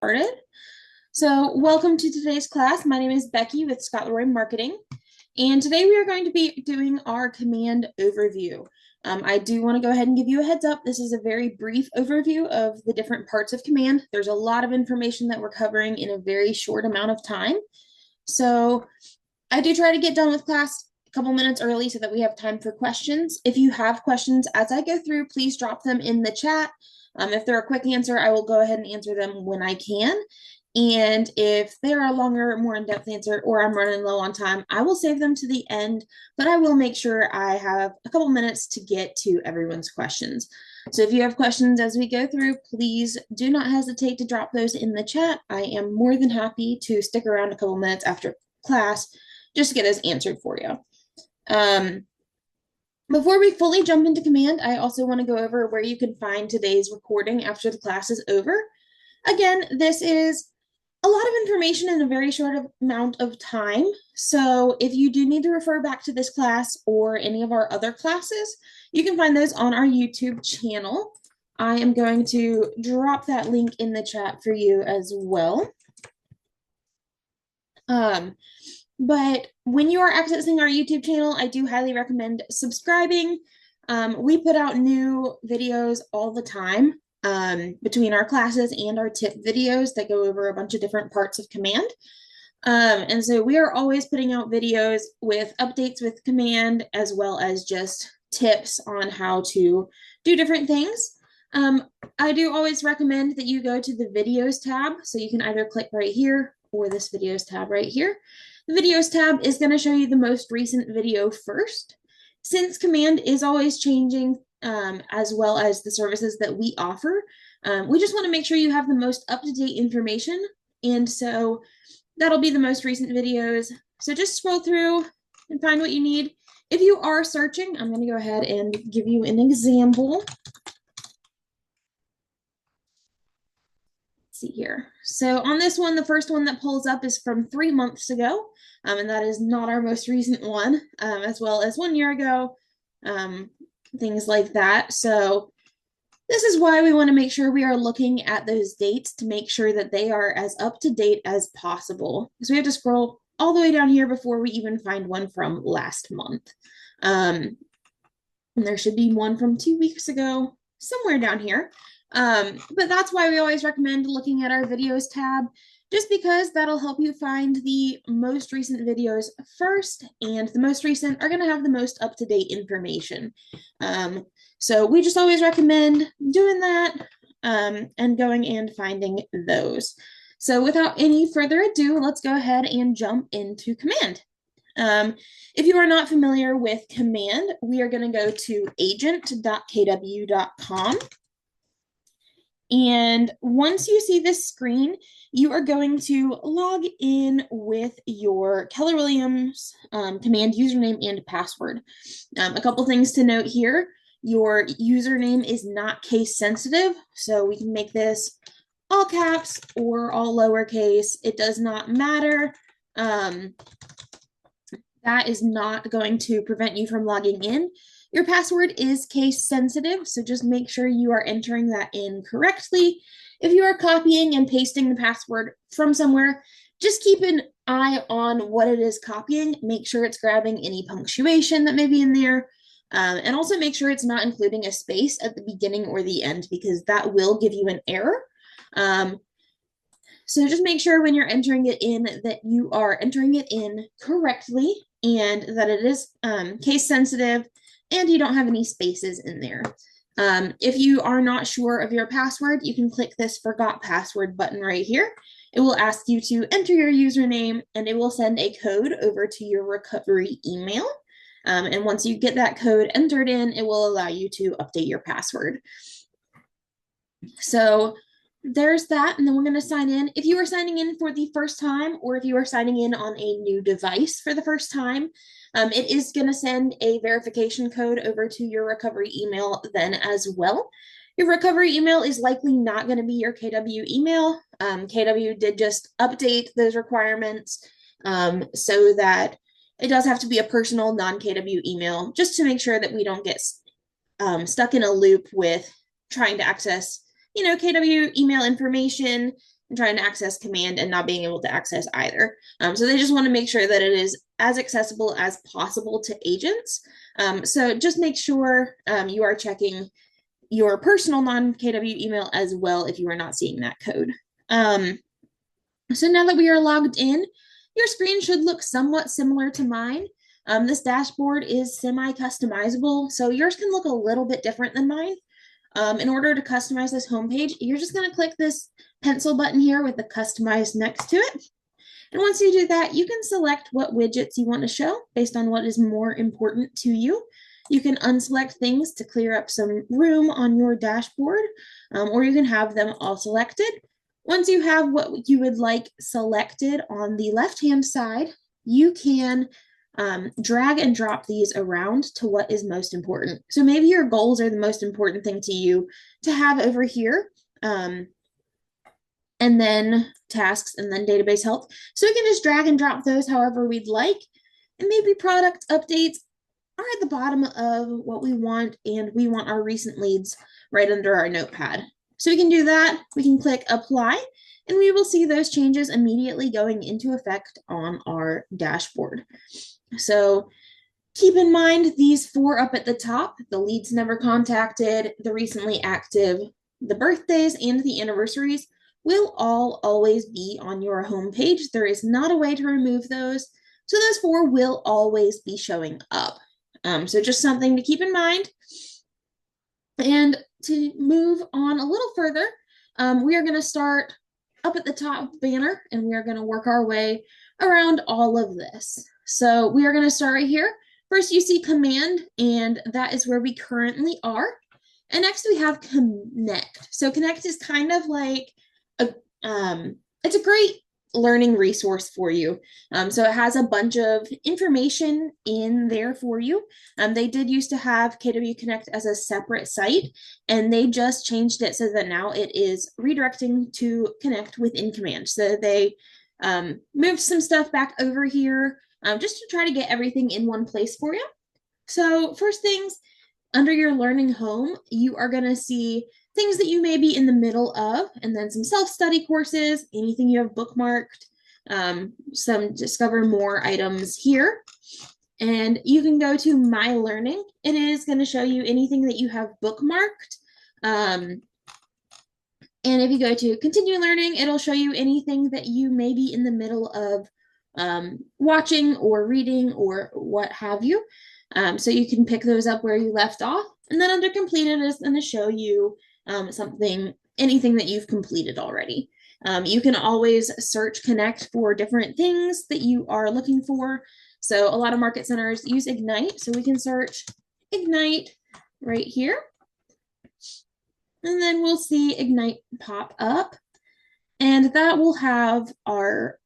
Started. So welcome to today's class. My name is Becky with Scott Leroy Marketing, and today we are going to be doing our command overview. I do want to go ahead and give you a heads up. This is a very brief overview of the different parts of command. There's a lot of information that we're covering in a very short amount of time. So I do try to get done with class a couple minutes early so that we have time for questions. If you have questions as I go through, please drop them in the chat. If they're a quick answer, I will go ahead and answer them when I can. And if they're a longer, more in-depth answer, or I'm running low on time, I will save them to the end, but I will make sure I have a couple minutes to get to everyone's questions. So if you have questions as we go through, please do not hesitate to drop those in the chat. I am more than happy to stick around a couple minutes after class just to get those answered for you. Before we fully jump into command, I also want to go over where you can find today's recording after the class is over. Again, this is a lot of information in a very short amount of time. So if you do need to refer back to this class or any of our other classes, you can find those on our YouTube channel. I am going to drop that link in the chat for you as well. But when you are accessing our YouTube channel, I do highly recommend subscribing. We put out new videos all the time between our classes and our tip videos that go over a bunch of different parts of command. And so we are always putting out videos with updates with command as well as just tips on how to do different things. I do always recommend that you go to the videos tab. So you can either click right here or this videos tab right here. The videos tab is going to show you the most recent video first. Since command is always changing, as well as the services that we offer, we just want to make sure you have the most up-to-date information. And so that'll be the most recent videos. So just scroll through and find what you need. If you are searching, I'm going to go ahead and give you an example. See here. So on this one, the first one that pulls up is from 3 months ago, and that is not our most recent one, as well as 1 year ago, things like that. So this is why we want to make sure we are looking at those dates to make sure that they are as up to date as possible. Because we have to scroll all the way down here before we even find one from last month. And there should be one from 2 weeks ago, somewhere down here. But that's why we always recommend looking at our videos tab, just because that'll help you find the most recent videos first, and the most recent are going to have the most up-to-date information. So we just always recommend doing that and going and finding those. So without any further ado, let's go ahead and jump into command. If you are not familiar with command, we are going to go to agent.kw.com. And once you see this screen, you are going to log in with your Keller Williams command username and password. A couple things to note here. Your username is not case sensitive, so we can make this all caps or all lowercase. It does not matter. That is not going to prevent you from logging in. Your password is case sensitive, so just make sure you are entering that in correctly. If you are copying and pasting the password from somewhere, just keep an eye on what it is copying. Make sure it's grabbing any punctuation that may be in there. And also make sure it's not including a space at the beginning or the end, because that will give you an error. So just make sure when you're entering it in that you are entering it in correctly and that it is case sensitive and you don't have any spaces in there. If you are not sure of your password, you can click this Forgot Password button right here. It will ask you to enter your username, and it will send a code over to your recovery email. And once you get that code entered in, it will allow you to update your password. So there's that, and then we're going to sign in. If you are signing in for the first time, or if you are signing in on a new device for the first time, it is going to send a verification code over to your recovery email then as well. Your recovery email is likely not going to be your KW email. KW did just update those requirements so that it does have to be a personal non-KW email, just to make sure that we don't get stuck in a loop with trying to access KW email information trying to access command and not being able to access either. So they just want to make sure that it is as accessible as possible to agents. So just make sure you are checking your personal non-KW email as well if you are not seeing that code. So now that we are logged in, your screen should look somewhat similar to mine. This dashboard is semi-customizable, so yours can look a little bit different than mine. In order to customize this homepage, you're just going to click this pencil button here with the customize next to it. And once you do that, you can select what widgets you want to show based on what is more important to you. You can unselect things to clear up some room on your dashboard, or you can have them all selected. Once you have what you would like selected on the left-hand side, you can drag and drop these around to what is most important. So maybe your goals are the most important thing to you to have over here. And then tasks, and then database health. So we can just drag and drop those however we'd like. And maybe product updates are at the bottom of what we want, and we want our recent leads right under our notepad. So we can do that. We can click apply, and we will see those changes immediately going into effect on our dashboard. So keep in mind these 4 up at the top: the leads never contacted, the recently active, the birthdays, and the anniversaries will all always be on your homepage. There is not a way to remove those. So those 4 will always be showing up. So just something to keep in mind. And to move on a little further, we are going to start up at the top banner, and we are going to work our way around all of this. So we are going to start right here. First, you see command, and that is where we currently are. And next we have connect. So connect is kind of like it's a great learning resource for you. So it has a bunch of information in there for you. They did used to have KW Connect as a separate site, and they just changed it so that now it is redirecting to Connect within command. So they moved some stuff back over here just to try to get everything in one place for you. So first things, under your learning home, you are going to see things that you may be in the middle of, and then some self-study courses, anything you have bookmarked, some discover more items here. And you can go to My Learning. It is going to show you anything that you have bookmarked. And if you go to Continue Learning, it'll show you anything that you may be in the middle of watching or reading or what have you. So you can pick those up where you left off. And then under Completed, it's going to show you anything that you've completed already. You can always search Connect for different things that you are looking for. So a lot of market centers use Ignite. So we can search Ignite right here. And then we'll see Ignite pop up. And that will have our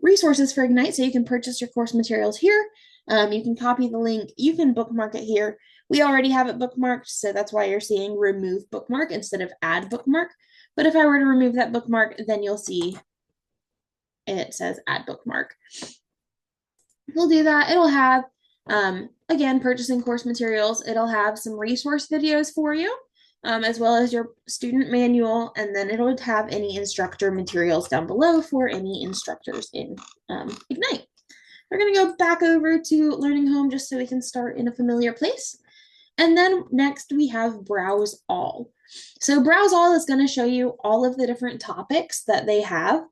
resources for Ignite. So you can purchase your course materials here. You can copy the link. You can bookmark it here. We already have it bookmarked, so that's why you're seeing remove bookmark instead of add bookmark. But if I were to remove that bookmark, then you'll see it says add bookmark. We'll do that. It'll have, again, purchasing course materials. It'll have some resource videos for you, as well as your student manual, and then it'll have any instructor materials down below for any instructors in Ignite. We're going to go back over to Learning Home just so we can start in a familiar place. And then next we have Browse All. So Browse All is going to show you all of the different topics that they have.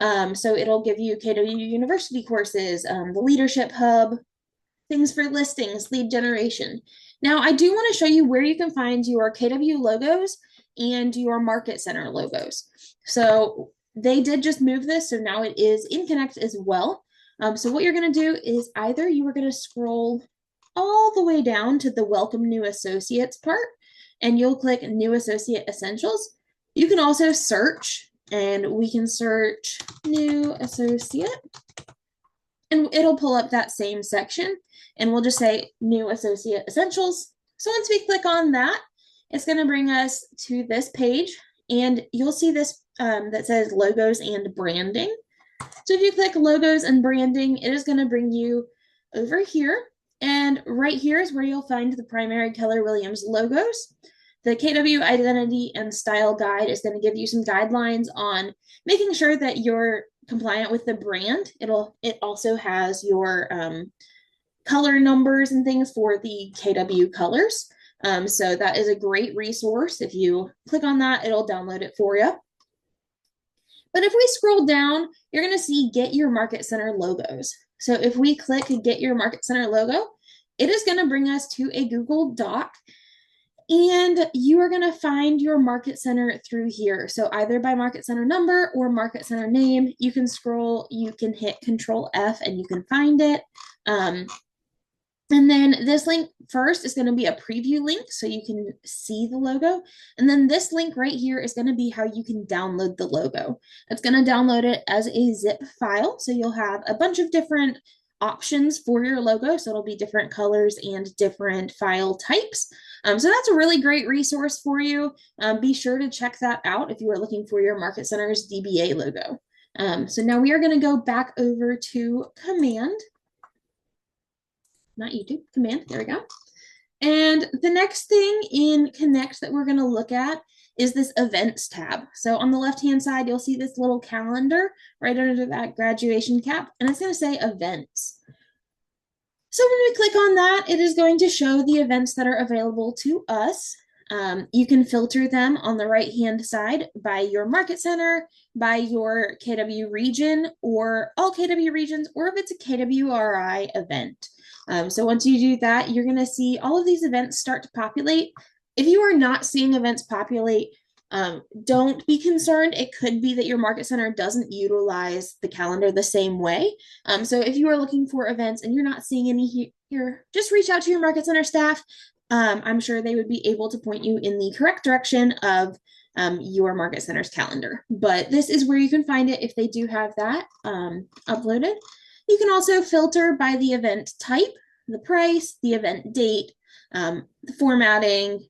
So it'll give you KW University courses, the Leadership Hub, things for listings, lead generation. Now I do want to show you where you can find your KW logos and your Market Center logos. So they did just move this, so now it is in Connect as well. So what you're going to do is either you are going to scroll all the way down to the Welcome New Associates part, and you'll click New Associate Essentials. You can also search, and we can search New Associate, and it'll pull up that same section, and we'll just say New Associate Essentials. So once we click on that, it's going to bring us to this page, and you'll see this that says Logos and Branding. So if you click Logos and Branding, it is going to bring you over here. And right here is where you'll find the primary Keller Williams logos. The KW Identity and Style Guide is going to give you some guidelines on making sure that you're compliant with the brand. It also has your color numbers and things for the KW colors. So that is a great resource. If you click on that, it'll download it for you. But if we scroll down, you're going to see Get Your Market Center logos. So if we click Get Your Market Center logo, it is going to bring us to a Google Doc, and you are going to find your market center through here. So either by market center number or market center name, you can scroll, you can hit Control F and you can find it. And then this link first is going to be a preview link so you can see the logo. And then this link right here is going to be how you can download the logo. It's going to download it as a zip file. So you'll have a bunch of different options for your logo. So it'll be different colors and different file types. So that's a really great resource for you. Be sure to check that out if you are looking for your Market Center's DBA logo. So now we are going to go back over to Command. Not YouTube, Command, there we go. And the next thing in Connect that we're going to look at is this Events tab. So on the left-hand side, you'll see this little calendar right under that graduation cap, and it's going to say Events. So when we click on that, it is going to show the events that are available to us. You can filter them on the right-hand side by your market center, by your KW region, or all KW regions, or if it's a KWRI event. So once you do that, you're going to see all of these events start to populate. If you are not seeing events populate, don't be concerned. It could be that your market center doesn't utilize the calendar the same way. So if you are looking for events and you're not seeing any here, just reach out to your market center staff. I'm sure they would be able to point you in the correct direction of your market center's calendar. But this is where you can find it if they do have that uploaded. You can also filter by the event type, the price, the event date, the formatting,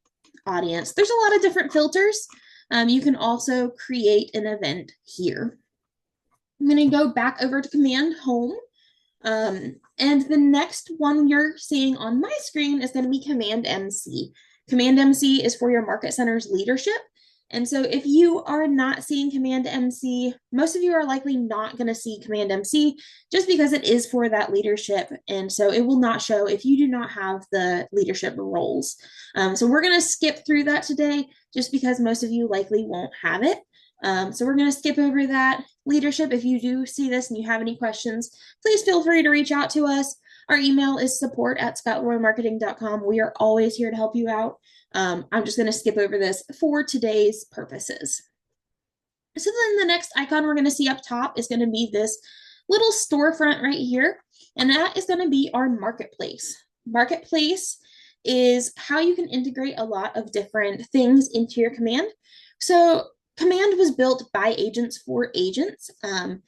audience. There's a lot of different filters. You can also create an event here. I'm going to go back over to Command Home. And the next one you're seeing on my screen is going to be Command MC. Command MC is for your market center's leadership. And so if you are not seeing Command MC, most of you are likely not going to see Command MC just because it is for that leadership. And so it will not show if you do not have the leadership roles. So we're going to skip through that today just because most of you likely won't have it. So we're going to skip over that leadership. If you do see this and you have any questions, please feel free to reach out to us. Our email is support@scottleroymarketing.com. We are always here to help you out. I'm just going to skip over this for today's purposes. So then the next icon we're going to see up top is going to be this little storefront right here, and that is going to be our marketplace. Marketplace is how you can integrate a lot of different things into your command. So Command was built by agents for agents, and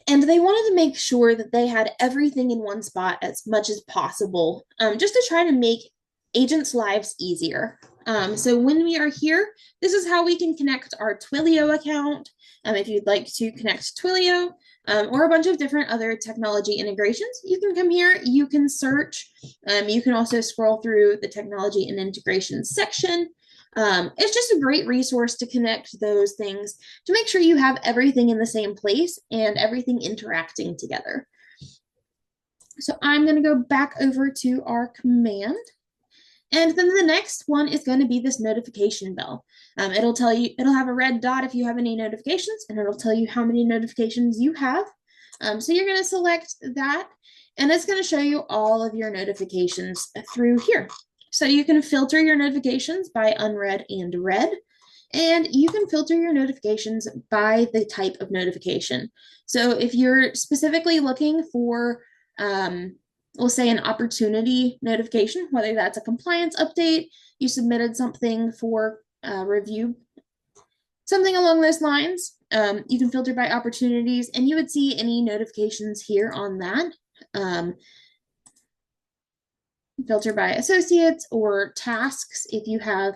they wanted to make sure that they had everything in one spot as much as possible, just to try to make agents' lives easier. So when we are here, this is how we can connect our Twilio account. If you'd like to connect Twilio or a bunch of different other technology integrations, you can come here, you can search. You can also scroll through the technology and integration section. It's just a great resource to connect those things to make sure you have everything in the same place and everything interacting together. So I'm going to go back over to our command. And then the next one is going to be this notification bell. It'll tell you, it'll have a red dot if you have any notifications, and it'll tell you how many notifications you have. So you're going to select that, and it's going to show you all of your notifications through here. So you can filter your notifications by unread and read, and you can filter your notifications by the type of notification. So if you're specifically looking for, we'll say an opportunity notification, whether that's a compliance update, you submitted something for review, something along those lines, you can filter by opportunities, and you would see any notifications here on that. Filter by associates or tasks. If you have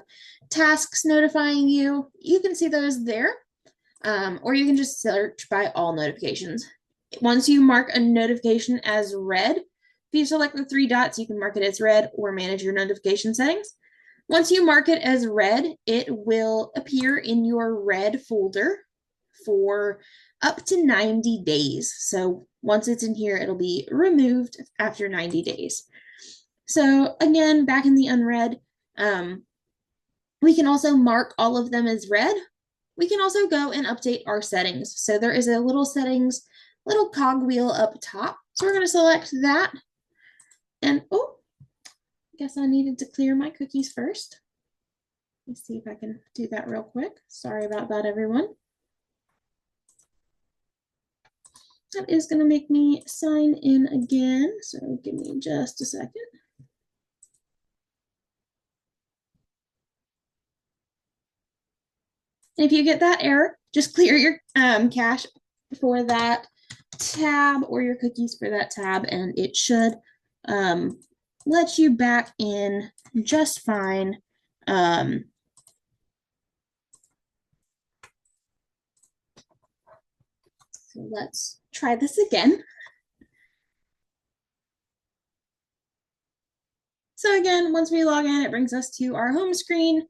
tasks notifying you, you can see those there, or you can just search by all notifications. Once you mark a notification as read, if you select the three dots, you can mark it as read or manage your notification settings. Once you mark it as read, it will appear in your read folder for up to 90 days. So once it's in here, it'll be removed after 90 days. So again, back in the unread, we can also mark all of them as read. We can also go and update our settings. So there is a little settings, little cogwheel up top. So we're going to select that. And oh, I guess I needed to clear my cookies first. Let's see if I can do that real quick. Sorry about that, everyone. That is going to make me sign in again. So give me just a second. And if you get that error, just clear your cache for that tab or your cookies for that tab, and it should let you back in just fine. So let's try this again. So again, once we log in, it brings us to our home screen,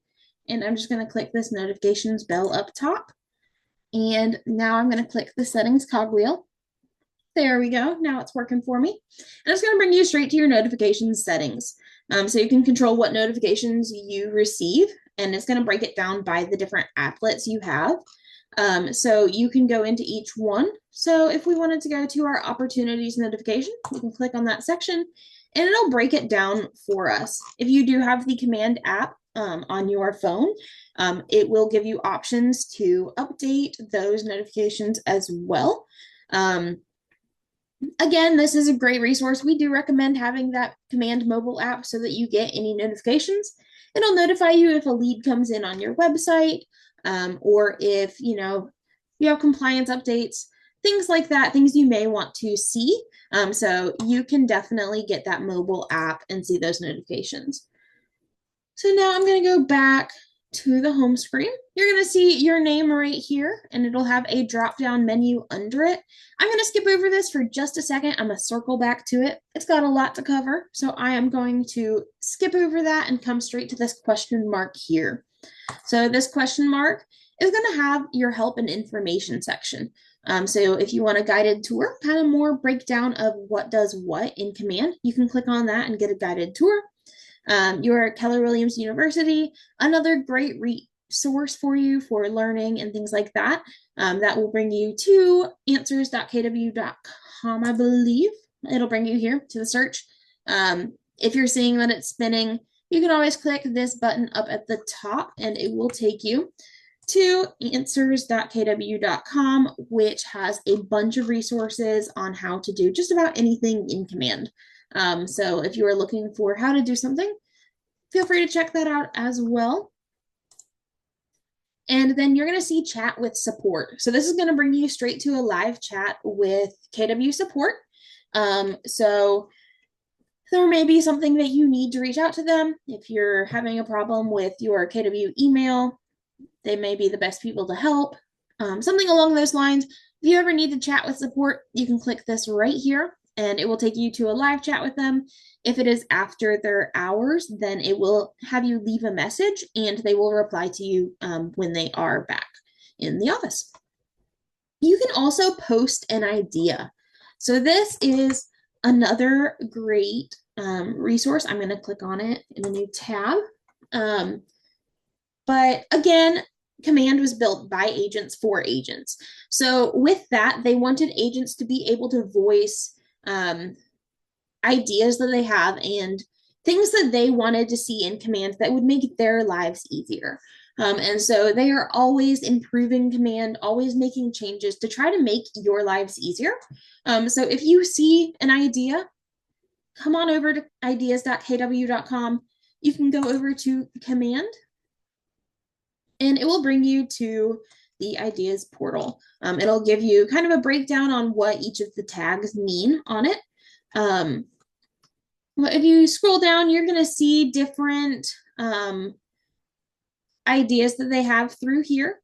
and I'm just going to click this notifications bell up top. And now I'm going to click the settings cogwheel. There we go. Now it's working for me. And it's going to bring you straight to your notifications settings. So you can control what notifications you receive, and it's going to break it down by the different applets you have. So you can go into each one. So if we wanted to go to our opportunities notification, we can click on that section and it'll break it down for us. If you do have the command app on your phone, it will give you options to update those notifications as well. Again, this is a great resource. We do recommend having that command mobile app so that you get any notifications. It'll notify you if a lead comes in on your website, or if you have compliance updates, things like that, things you may want to see. So you can definitely get that mobile app and see those notifications. So now I'm going to go back to the home screen. You're going to see your name right here, and it'll have a drop-down menu under it. I'm going to skip over this for just a second. I'm going to circle back to it. It's got a lot to cover, so I am going to skip over that and come straight to this question mark here. So this question mark is going to have your help and information section. So if you want a guided tour, kind of more breakdown of what does what in command, you can click on that and get a guided tour. Your Keller Williams University, another great resource for you for learning and things like that. That will bring you to answers.kw.com, I believe. It'll bring you here to the search. If you're seeing that it's spinning, you can always click this button up at the top and it will take you to answers.kw.com, which has a bunch of resources on how to do just about anything in command. So if you are looking for how to do something, feel free to check that out as well. And then you're going to see chat with support. So this is going to bring you straight to a live chat with KW support. So there may be something that you need to reach out to them. If you're having a problem with your KW email, they may be the best people to help. Something along those lines. If you ever need to chat with support, you can click this right here and it will take you to a live chat with them. If it is after their hours, then it will have you leave a message and they will reply to you when they are back in the office. You can also post an idea. So this is another great resource. I'm going to click on it in a new tab. But again, command was built by agents for agents. So with that, they wanted agents to be able to voice ideas that they have and things that they wanted to see in command that would make their lives easier. And so they are always improving command, always making changes to try to make your lives easier. So if you see an idea, come on over to ideas.kw.com. You can go over to command and it will bring you to the ideas portal. It'll give you kind of a breakdown on what each of the tags mean on it. If you scroll down, you're going to see different ideas that they have through here.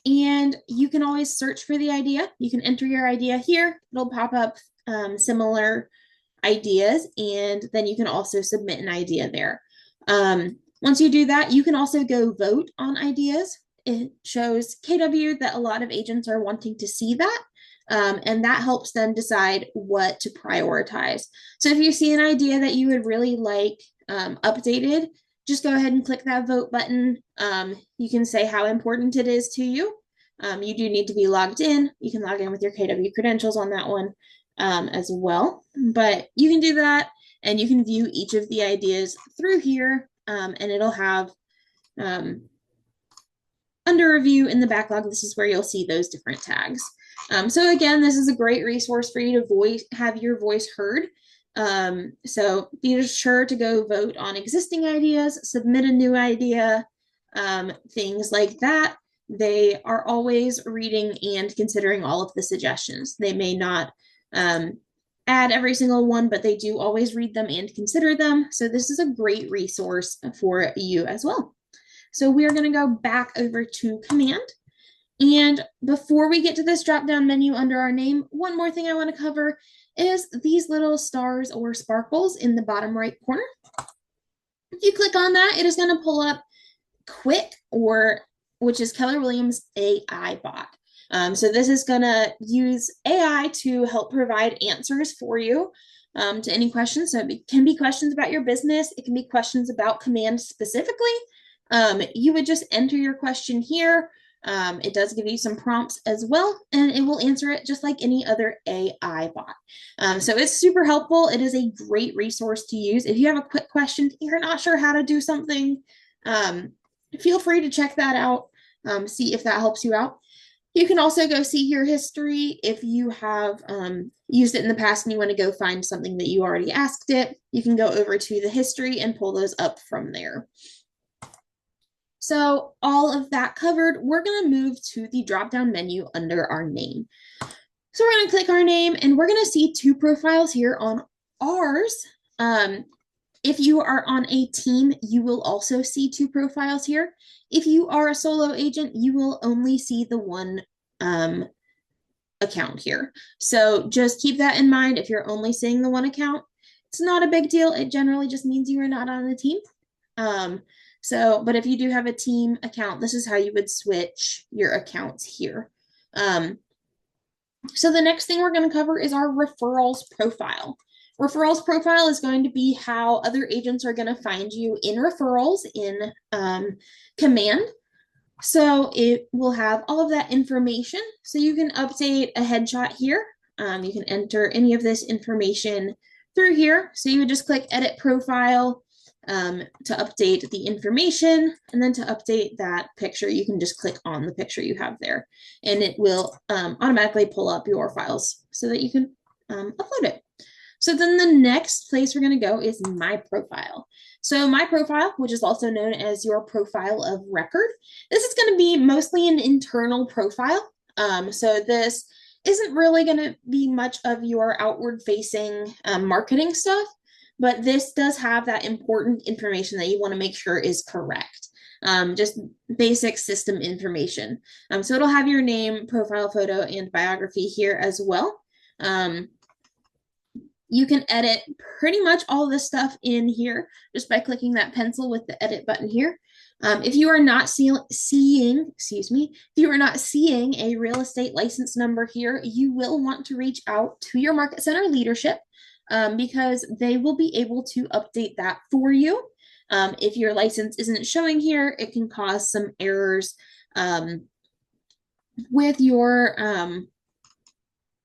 And you can always search for the idea. You can enter your idea here. It'll pop up similar ideas, and then you can also submit an idea there. Once you do that, you can also go vote on ideas. It shows KW that a lot of agents are wanting to see that. And that helps them decide what to prioritize. So if you see an idea that you would really like updated, just go ahead and click that vote button. You can say how important it is to you. You do need to be logged in. You can log in with your KW credentials on that one as well. But you can do that, and you can view each of the ideas through here, and it'll have under review in the backlog. This is where you'll see those different tags. So again, this is a great resource for you to have your voice heard. So be sure to go vote on existing ideas, submit a new idea, things like that. They are always reading and considering all of the suggestions. They may not add every single one, but they do always read them and consider them. So this is a great resource for you as well. So we're going to go back over to command. And before we get to this drop-down menu under our name, one more thing I want to cover is these little stars or sparkles in the bottom right corner. If you click on that, it is going to pull up Quick, which is Keller Williams AI bot. So this is going to use AI to help provide answers for you to any questions. So it can be questions about your business. It can be questions about command specifically. You would just enter your question here. It does give you some prompts as well, and it will answer it just like any other AI bot. So it's super helpful. It is a great resource to use. If you have a quick question, you're not sure how to do something, feel free to check that out, see if that helps you out. You can also go see your history. If you have used it in the past and you want to go find something that you already asked it, you can go over to the history and pull those up from there. So all of that covered, we're going to move to the drop-down menu under our name. So we're going to click our name, and we're going to see two profiles here on ours. If you are on a team, you will also see two profiles here. If you are a solo agent, you will only see the one account here. So just keep that in mind. If you're only seeing the one account, it's not a big deal. It generally just means you are not on the team. But if you do have a team account, this is how you would switch your accounts here. So the next thing we're going to cover is our referrals profile. Referrals profile is going to be how other agents are going to find you in referrals in command. So it will have all of that information. So you can update a headshot here. You can enter any of this information through here. So you would just click edit profile to update the information, and then to update that picture, you can just click on the picture you have there, and it will automatically pull up your files so that you can upload it. So then the next place we're going to go is my profile. So my profile, which is also known as your profile of record, this is going to be mostly an internal profile. So this isn't really going to be much of your outward facing marketing stuff, but this does have that important information that you want to make sure is correct. Just basic system information. So it'll have your name, profile photo, and biography here as well. You can edit pretty much all this stuff in here just by clicking that pencil with the edit button here. If you are not seeing a real estate license number here, you will want to reach out to your market center leadership because they will be able to update that for you. If your license isn't showing here, it can cause some errors with your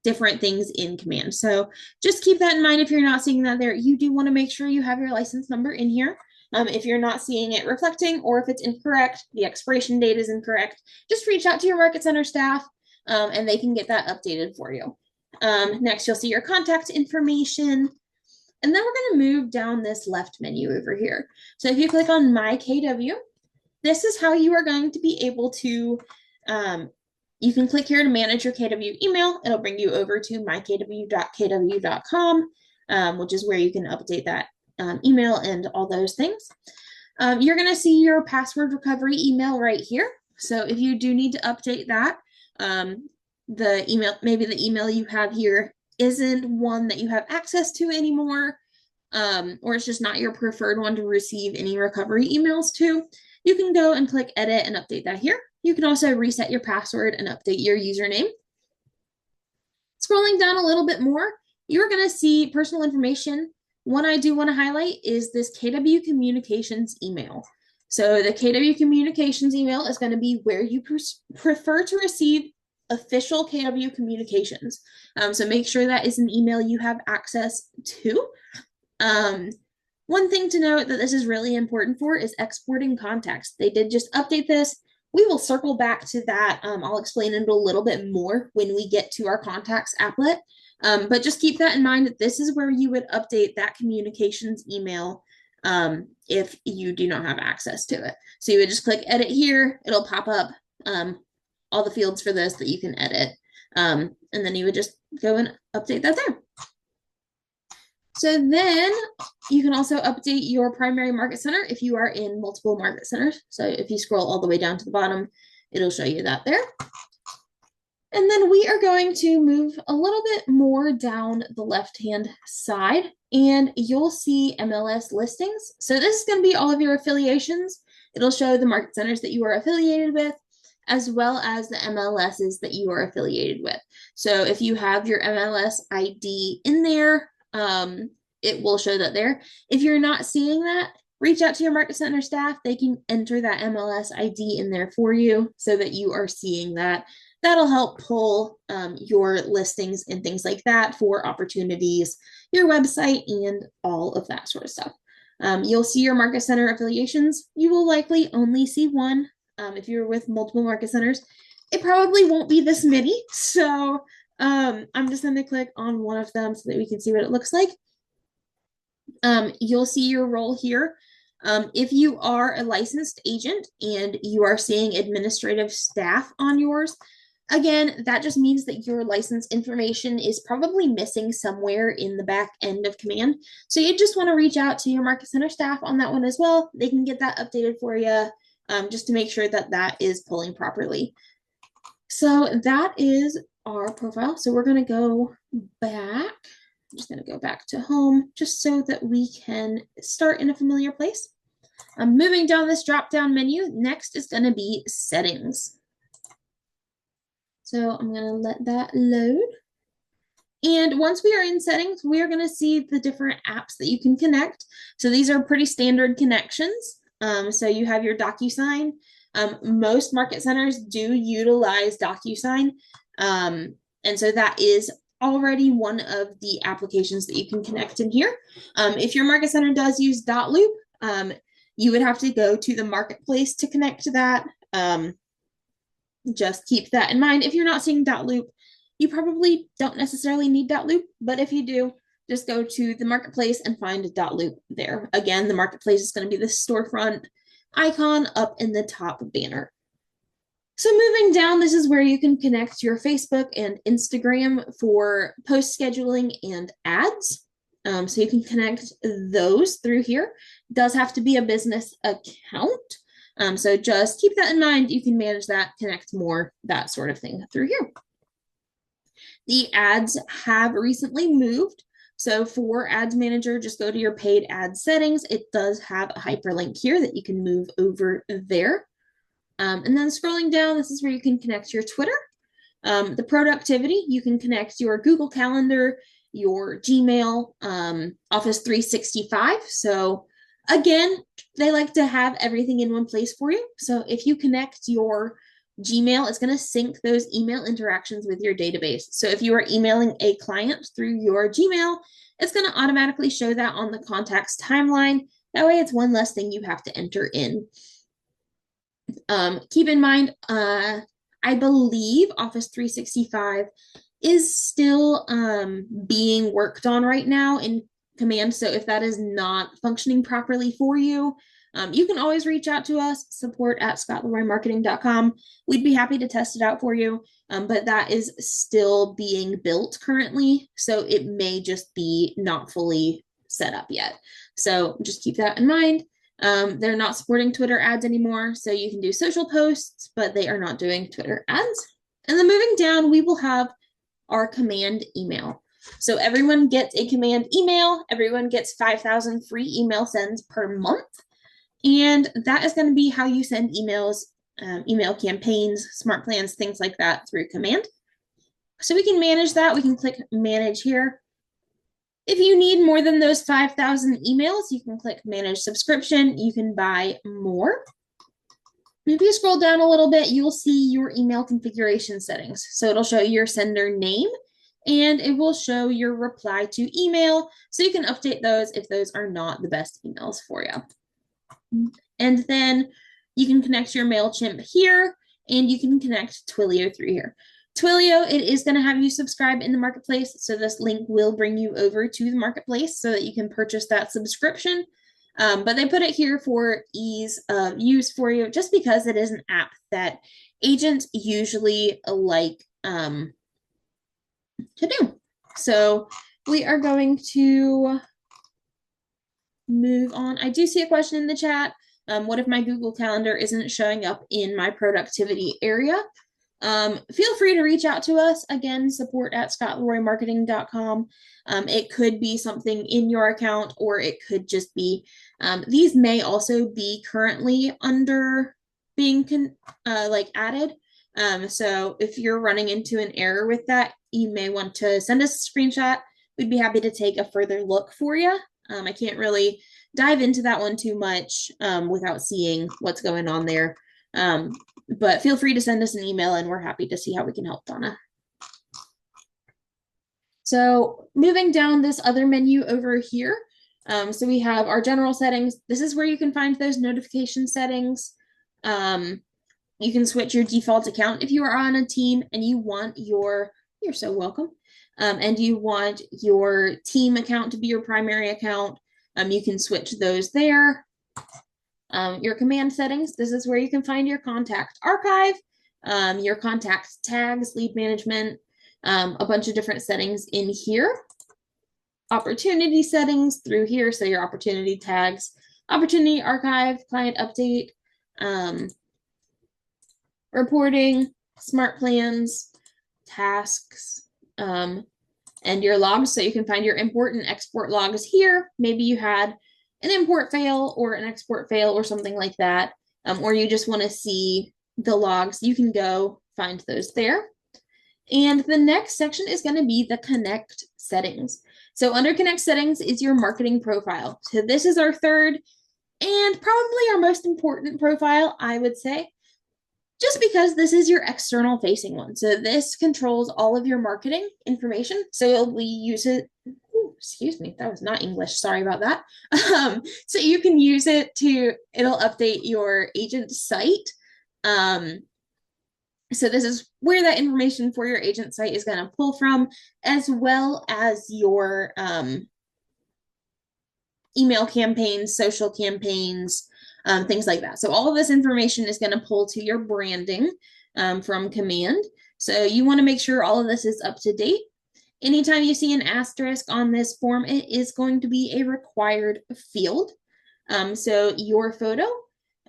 different things in command. So just keep that in mind. If you're not seeing that there, you do want to make sure you have your license number in here. If you're not seeing it reflecting, or if it's incorrect, the expiration date is incorrect, just reach out to your market center staff and they can get that updated for you. Next, you'll see your contact information. And then we're going to move down this left menu over here. So if you click on My KW, this is how you are going to be able to, you can click here to manage your KW email. It'll bring you over to mykw.kw.com, which is where you can update that email and all those things. You're going to see your password recovery email right here. So if you do need to update that, maybe the email you have here isn't one that you have access to anymore. or it's just not your preferred one to receive any recovery emails to, you can go and click edit and update that here. You can also reset your password and update your username. Scrolling down a little bit more, you're going to see personal information. One I do want to highlight is this KW Communications email. So the KW Communications email is going to be where you prefer to receive official KW communications. So make sure that is an email you have access to. One thing to note that this is really important for is exporting contacts. They did just update this. We will circle back to that. I'll explain it a little bit more when we get to our contacts applet. But just keep that in mind that this is where you would update that communications email if you do not have access to it. So you would just click edit here. It'll pop up all the fields for this that you can edit. And then you would just go and update that there. So then you can also update your primary market center if you are in multiple market centers. So if you scroll all the way down to the bottom, it'll show you that there. And then we are going to move a little bit more down the left-hand side, and you'll see MLS listings. So this is going to be all of your affiliations. It'll show the market centers that you are affiliated with, as well as the MLSs that you are affiliated with. So if you have your MLS ID in there, it will show that there. If you're not seeing that, reach out to your market center staff. They can enter that MLS ID in there for you so that you are seeing that. That'll help pull your listings and things like that for opportunities, your website, and all of that sort of stuff. You'll see your market center affiliations. You will likely only see one. If you're with multiple market centers, it probably won't be this many. So I'm just going to click on one of them so that we can see what it looks like. You'll see your role here. If you are a licensed agent and you are seeing administrative staff on yours, again, that just means that your license information is probably missing somewhere in the back end of command. So you just want to reach out to your market center staff on that one as well. They can get that updated for you just to make sure that that is pulling properly. So that is our profile. So we're going to go back. I'm just going to go back to home just so that we can start in a familiar place. I'm moving down this drop-down menu. Next is going to be settings. So I'm going to let that load. And once we are in settings, we are going to see the different apps that you can connect. So these are pretty standard connections. So you have your DocuSign. Most market centers do utilize DocuSign. And so that is already one of the applications that you can connect in here. If your market center does use .loop, you would have to go to the marketplace to connect to that. Just keep that in mind. If you're not seeing .loop, you probably don't necessarily need .loop, but if you do, just go to the marketplace and find .loop there. Again, the marketplace is going to be the storefront icon up in the top banner. So moving down, this is where you can connect your Facebook and Instagram for post scheduling and ads. So you can connect those through here. It does have to be a business account. So just keep that in mind. You can manage that, connect more, that sort of thing through here. The ads have recently moved. So for Ads Manager, just go to your paid ad settings. It does have a hyperlink here that you can move over there. And then scrolling down, this is where you can connect your Twitter. The productivity, you can connect your Google Calendar, your Gmail, Office 365. So again, they like to have everything in one place for you. So if you connect your Gmail, it's going to sync those email interactions with your database. So if you are emailing a client through your Gmail, it's going to automatically show that on the contacts timeline. That way it's one less thing you have to enter in. Keep in mind, I believe Office 365 is still being worked on right now in Command. So if that is not functioning properly for you, you can always reach out to us, support@scottleroymarketing.com. We'd be happy to test it out for you, but that is still being built currently, so it may just be not fully set up yet. So just keep that in mind. They're not supporting Twitter ads anymore, so you can do social posts, but they are not doing Twitter ads. And then moving down, we will have our command email. So everyone gets a command email. Everyone gets 5,000 free email sends per month. And that is going to be how you send emails, email campaigns, smart plans, things like that through command. So we can manage that. We can click manage here. If you need more than those 5,000 emails, you can click manage subscription. You can buy more. If you scroll down a little bit, you'll see your email configuration settings. So it'll show your sender name and it will show your reply to email. So you can update those if those are not the best emails for you. And then you can connect your MailChimp here and you can connect Twilio through here. Twilio, it is going to have you subscribe in the marketplace. So this link will bring you over to the marketplace so that you can purchase that subscription. But they put it here for ease of use for you, just because it is an app that agents usually like to do. So we are going to move on. I do see a question in the chat. What if my Google Calendar isn't showing up in my productivity area? Feel free to reach out to us. Again, support@scottleroymarketing.com. It could be something in your account, or it could just be, these may also be currently under being added. So if you're running into an error with that, you may want to send us a screenshot. We'd be happy to take a further look for you. I can't really dive into that one too much without seeing what's going on there. But feel free to send us an email and we're happy to see how we can help, Donna. So moving down this other menu over here, so we have our general settings. This is where you can find those notification settings. You can switch your default account if you are on a team and you want you're so welcome. And you want your team account to be your primary account. You can switch those there. Your command settings, this is where you can find your contact archive, your contact tags, lead management, a bunch of different settings in here. Opportunity settings through here, so your opportunity tags, opportunity archive, client update, reporting, smart plans, tasks, and your logs, so you can find your import and export logs here. Maybe you had an import fail or an export fail or something like that, or you just want to see the logs, you can go find those there. And the next section is going to be the connect settings. So under connect settings is your marketing profile. So this is our third and probably our most important profile, I would say, just because this is your external facing one. So this controls all of your marketing information. So we use it, excuse me, that was not English, sorry about that. So you can use it it'll update your agent site. So this is where that information for your agent site is going to pull from, as well as your email campaigns, social campaigns, things like that. So all of this information is going to pull to your branding from command. So you want to make sure all of this is up to date. Anytime you see an asterisk on this form, it is going to be a required field. So your photo,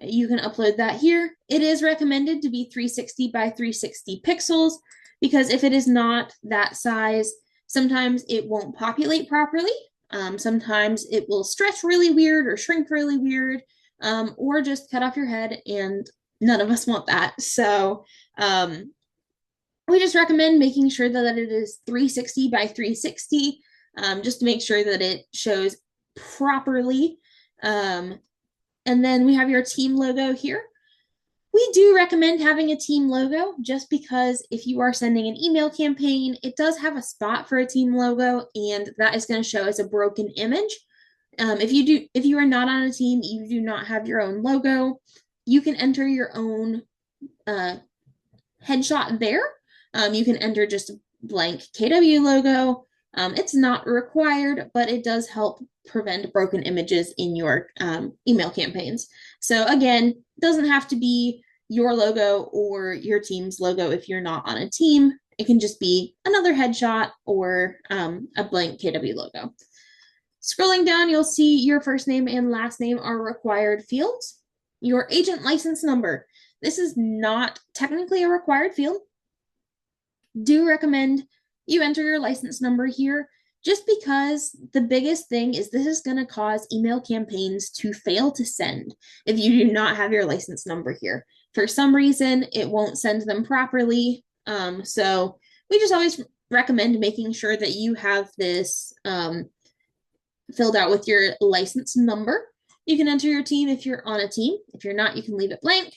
you can upload that here. It is recommended to be 360 by 360 pixels, because if it is not that size, sometimes it won't populate properly. Sometimes it will stretch really weird or shrink really weird, or just cut off your head, and none of us want that. So we just recommend making sure that it is 360 by 360, just to make sure that it shows properly. And then we have your team logo here. We do recommend having a team logo, just because if you are sending an email campaign, it does have a spot for a team logo, and that is going to show as a broken image. If you are not on a team, you do not have your own logo, you can enter your own headshot there. You can enter just a blank KW logo. It's not required, but it does help prevent broken images in your email campaigns. So again, doesn't have to be your logo or your team's logo if you're not on a team. It can just be another headshot or a blank KW logo. Scrolling down, you'll see your first name and last name are required fields. Your agent license number. This is not technically a required field. Do recommend you enter your license number here, just because the biggest thing is this is going to cause email campaigns to fail to send if you do not have your license number here. For some reason, it won't send them properly. So we just always recommend making sure that you have this filled out with your license number. You can enter your team if you're on a team. If you're not, you can leave it blank.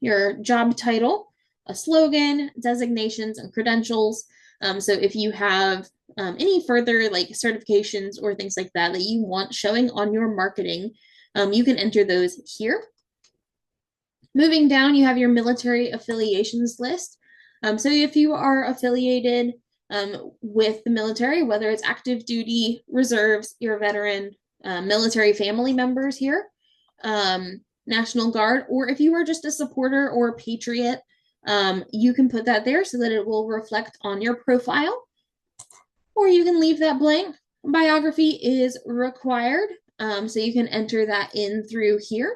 Your job title, a slogan, designations, and credentials. So if you have any further like certifications or things like that that you want showing on your marketing, you can enter those here. Moving down, you have your military affiliations list. So if you are affiliated with the military, whether it's active duty, reserves, you're a veteran, military family members here, National Guard, or if you are just a supporter or a patriot, you can put that there so that it will reflect on your profile, or you can leave that blank. Biography is required, so you can enter that in through here.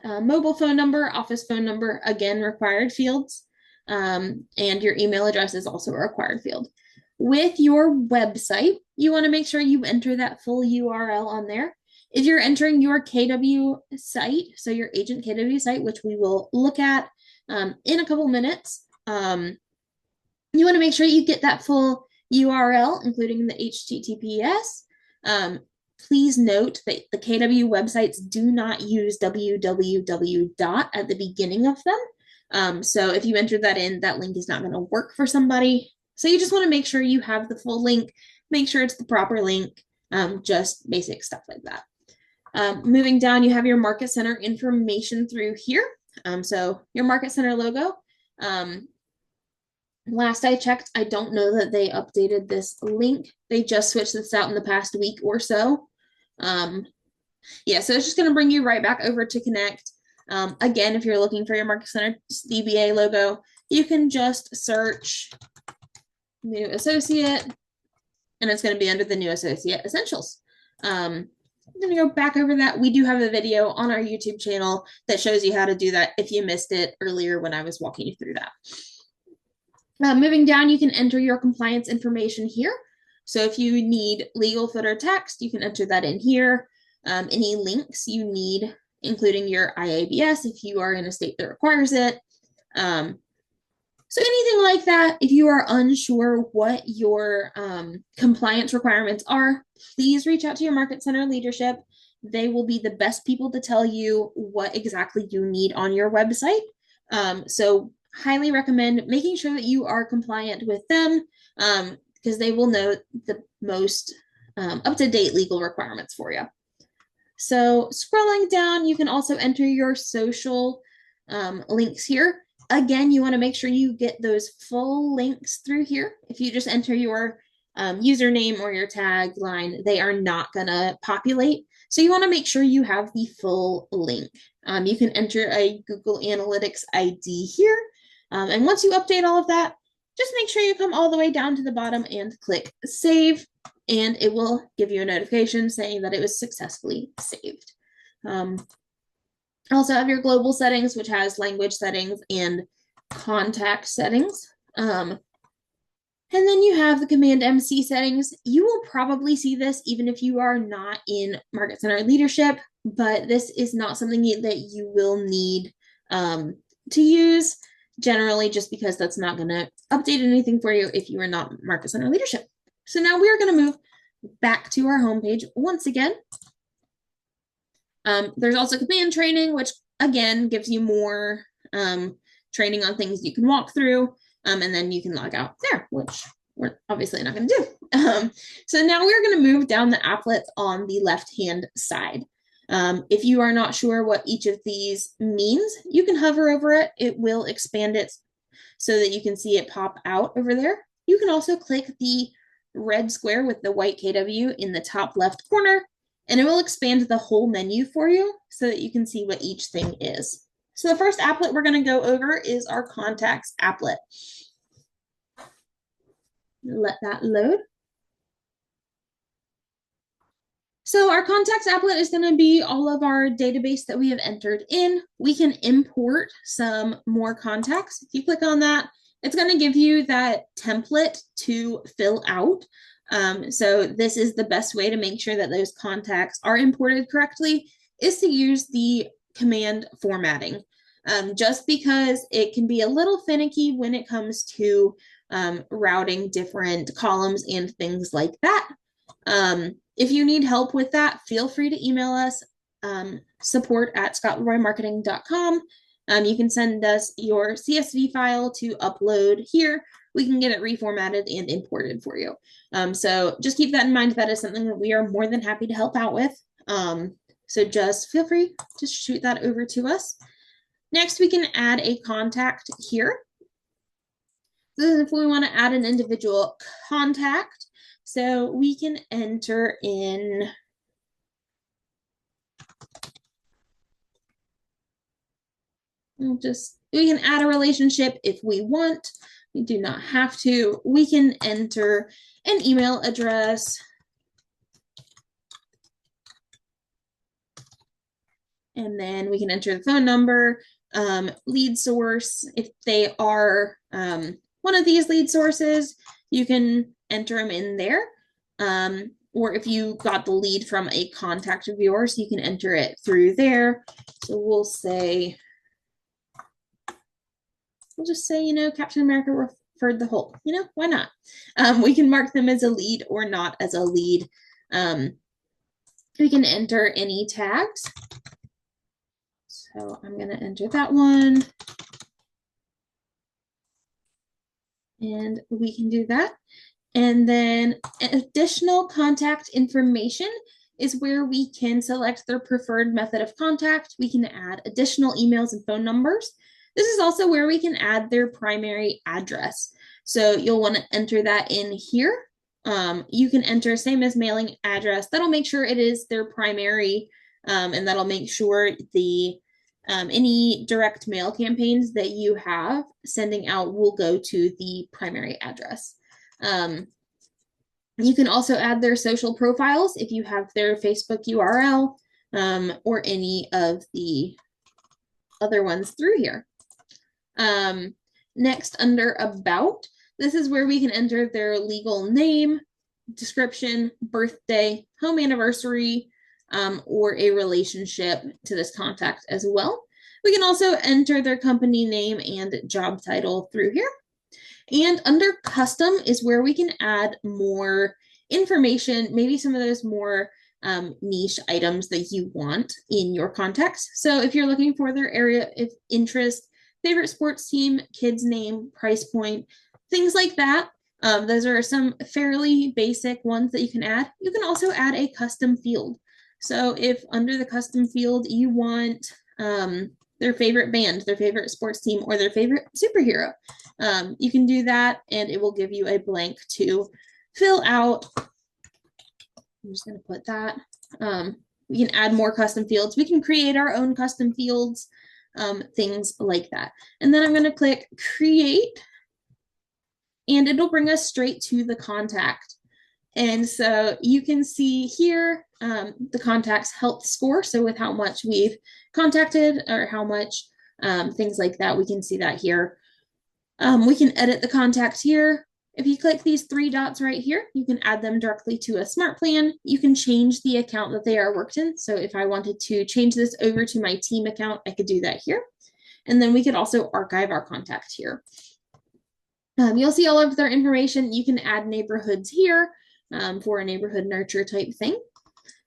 Mobile phone number, office phone number, again, required fields. And your email address is also a required field. With your website, you want to make sure you enter that full URL on there. If you're entering your KW site, so your agent KW site, which we will look at in a couple minutes, you want to make sure you get that full URL, including the HTTPS. Please note that the KW websites do not use www dot at the beginning of them. So if you enter that in, that link is not going to work for somebody. So you just want to make sure you have the full link, make sure it's the proper link, just basic stuff like that. Moving down, you have your Market Center information through here. So your Market Center logo. Last I checked, I don't know that they updated this link. They just switched this out in the past week or so. Yeah, so it's just going to bring you right back over to Connect. Again, if you're looking for your Market Center DBA logo, you can just search New Associate, and it's going to be under the New Associate Essentials. I'm going to go back over that. We do have a video on our YouTube channel that shows you how to do that if you missed it earlier when I was walking you through that. Moving down, you can enter your compliance information here. So if you need legal footer text, you can enter that in here. Any links you need, including your IABS, if you are in a state that requires it. So anything like that, if you are unsure what your compliance requirements are, please reach out to your Market Center leadership. They will be the best people to tell you what exactly you need on your website. So highly recommend making sure that you are compliant with them, because they will know the most up-to-date legal requirements for you. So scrolling down, you can also enter your social links here. Again, you want to make sure you get those full links through here. If you just enter your username or your tagline, they are not going to populate. So you want to make sure you have the full link. You can enter a Google Analytics ID here. And once you update all of that, just make sure you come all the way down to the bottom and click save, and it will give you a notification saying that it was successfully saved. Also have your global settings, which has language settings and contact settings. And then you have the Command MC settings. You will probably see this even if you are not in Market Center leadership, but this is not something that you will need to use generally, just because that's not going to update anything for you if you are not Market Center leadership. So now we are going to move back to our homepage once again. There's also command training, which again gives you more training on things you can walk through, and then you can log out there, which we're obviously not going to do. So now we're going to move down the applets on the left-hand side. If you are not sure what each of these means, you can hover over it. It will expand it so that you can see it pop out over there. You can also click the red square with the white KW in the top left corner, and it will expand the whole menu for you so that you can see what each thing is. So the first applet we're going to go over is our contacts applet. Let that load. So our contacts applet is going to be all of our database that we have entered in. We can import some more contacts. If you click on that, it's going to give you that template to fill out. So this is the best way to make sure that those contacts are imported correctly, is to use the command formatting. Just because it can be a little finicky when it comes to routing different columns and things like that. If you need help with that, feel free to email us, support@scottleroymarketing.com. You can send us your CSV file to upload here. We can get it reformatted and imported for you. So just keep that in mind. That is something that we are more than happy to help out with. So just feel free to shoot that over to us. Next, we can add a contact here. This is if we want to add an individual contact. So we can enter in we can add a relationship if we want. We do not have to. We can enter an email address. And then we can enter the phone number, lead source. If they are one of these lead sources, you can enter them in there. Or if you got the lead from a contact of yours, you can enter it through there. So we'll just say, Captain America referred the whole, why not? We can mark them as a lead or not as a lead. We can enter any tags. So I'm going to enter that one. And we can do that. And then additional contact information is where we can select their preferred method of contact. We can add additional emails and phone numbers. This is also where we can add their primary address. So you'll want to enter that in here. You can enter same as mailing address. That'll make sure it is their primary, and that'll make sure the any direct mail campaigns that you have sending out will go to the primary address. You can also add their social profiles if you have their Facebook URL, or any of the other ones through here. Next, under About, this is where we can enter their legal name, description, birthday, home anniversary, or a relationship to this contact as well. We can also enter their company name and job title through here. And under Custom is where we can add more information, maybe some of those more niche items that you want in your contacts. So if you're looking for their area of interest, favorite sports team, kids name, price point, things like that. Those are some fairly basic ones that you can add. You can also add a custom field. So if under the custom field you want their favorite band, their favorite sports team, or their favorite superhero, you can do that and it will give you a blank to fill out. I'm just going to put that. We can add more custom fields. We can create our own custom fields, things like that. And then I'm going to click create, and it'll bring us straight to the contact. And so you can see here the contact's health score. So with how much we've contacted or how much things like that, we can see that here. We can edit the contact here. If you click these three dots right here, you can add them directly to a smart plan. You can change the account that they are worked in. So if I wanted to change this over to my team account, I could do that here. And then we could also archive our contact here. You'll see all of their information. You can add neighborhoods here for a neighborhood nurture type thing.